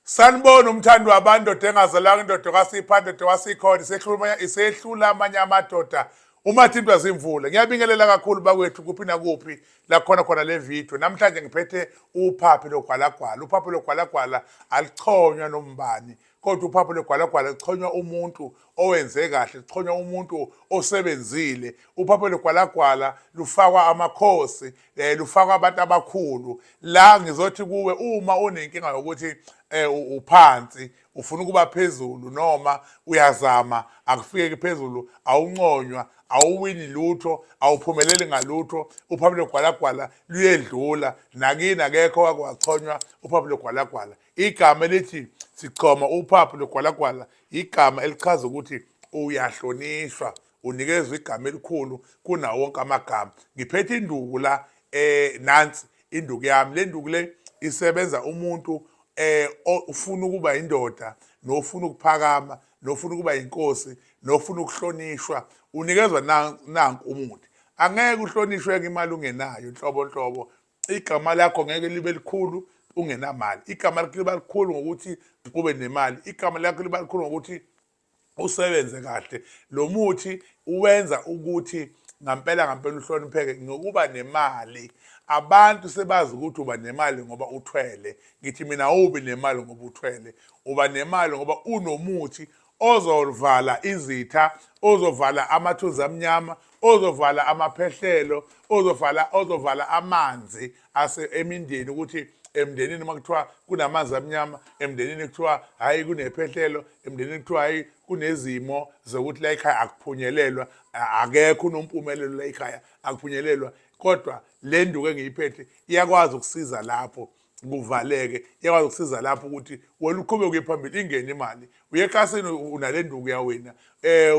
Sanibona umthando wabantu engazalanga indoda kwasiphanda indoda kwasikhona isehlula amanye amadoda uma thintwa zimvula. Ngiyabingelela kakhulu bakwethu kuphi nakuphi la khona le video. Namhlanje ngiphethe uphaphe logwalagwala. Uphaphe logwalagwala alichonywa nombani. Kodwa uphaphe logwalagwala lichonywa umuntu owenze kahle, lichonywa umuntu osebenzile. Uphaphe logwalagwala lufakwa amakhosi, lufakwa abantu abakhulu. La ngizothi kuwe uma unenkinga yokuthi uphansi ufuna ukuba phezulu noma uyazama akufike phezulu awunconywa awuwini lutho awuphumeleli ngalutho uphaphe logwalagwala luyedlula nakini akekho wakwachonywa uphaphe logwalagwala. Igama elithi sichoma uphaphe logwalagwala igama elichaza ukuthi uyahlonishwa, unikezwe igama elikhulu kunawo wonke amagama. Ngiphethe induku la nansi induku yami. Le nduku le isebenza umuntu ufuna ukuba indoda nofuna ukuphakama nofuna ukuba inkosi nofuna ukuhlonishwa unikezwa nanku umuthi. Angeke uhlonishwe imali ungenayo inhlobo igama lakho ngeke libe likhulu ungenamali. Igama lakho liba likhulu ngokuthi kube nemali. Igama lakho liba likhulu ngokuthi usebenze kahle. Lo muthi uwenza ukuthi ngampela uhlonipheke ngokuba nemali. Abantu sebazi ukuthi uba nemali ngoba uthwele. Ngithi mina ubi nemali ngoba uthwele. Uba nemali ngoba unomuthi ozovala izitha, ozovala amathuzi amnyama, ozovala amaphehlelo, ozovala amanzi emindeni ukuthi emndenini makuthiwa kunamanzi amnyama, emndenini kuthiwa hayi kunephehlelo, emndenini kuthiwa hayi kunezimo zokuthi la ekhaya akuphunyelelwa, akekho unompumelelo la ekhaya akuphunyelelwa. Kodwa le nduku engiyiphethe iyakwazi ukusiza lapho kuvaleke, iyakwazi ukusiza lapho ukuthi wena uqhubeke phambili ingene imali. Uye ekhasini unale nduku yawena,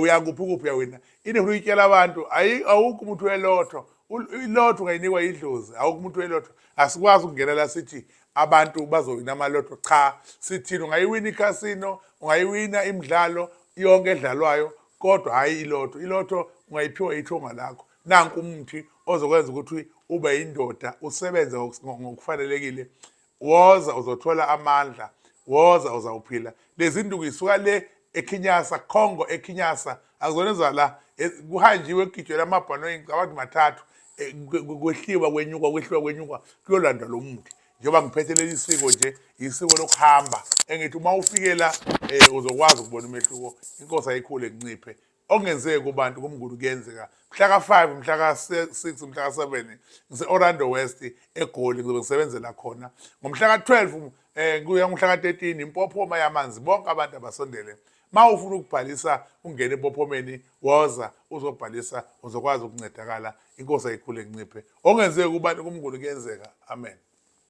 uyakuphi yawena. Into uyitshela abantu awukho umuntu welotho. Ilotho ungayinikwa idlozi, awukho umuntu welotho. Asikwazi ukungena la sithi abantu bazowina amalotho. Cha, sithini ungayiwina ikhasino, ungayiwina imidlalo yonke edlalwayo, kodwa hayi ilotho. Ilotho ungayiphiwa ithonga lakho. Nanku umuthi ozokwenza ukuthi ube indoda usebenze ngokufanelekile. Woza uzothola amandla, woza uzawuphila. Lezi nduku isuka le eKinyasa, Congo eKinyasa, akuzona la kuhanjiwe kugijela amabhano abantu mathathu kwehliwa kwenyuka kuyolanda lo muthi. Njengoba ngiphethe leli siko nje isiko lokuhamba engithi uma ufike la uzokwazi ukubona umehluko. Inkosi ayikhule kunciphe okungenzeki kubantu kumngulu kuyenzeka. Mhla ka5 mhla ka6 mhla ka7 ngise-Orlando West eGoli ngizobe ngisebenzela khona. Ngomhla ka12 kuya ngomhla ka13 impophoma yamanzi bonke abantu abasondele. Ma ufuna ukubhalisa ungene empophomeni woza uzobhalisa uzokwazi ukuncedakala. Inkosi ayikhule kunciphe okungenzeki kubantu kumngulu kuyenzeka. Amen.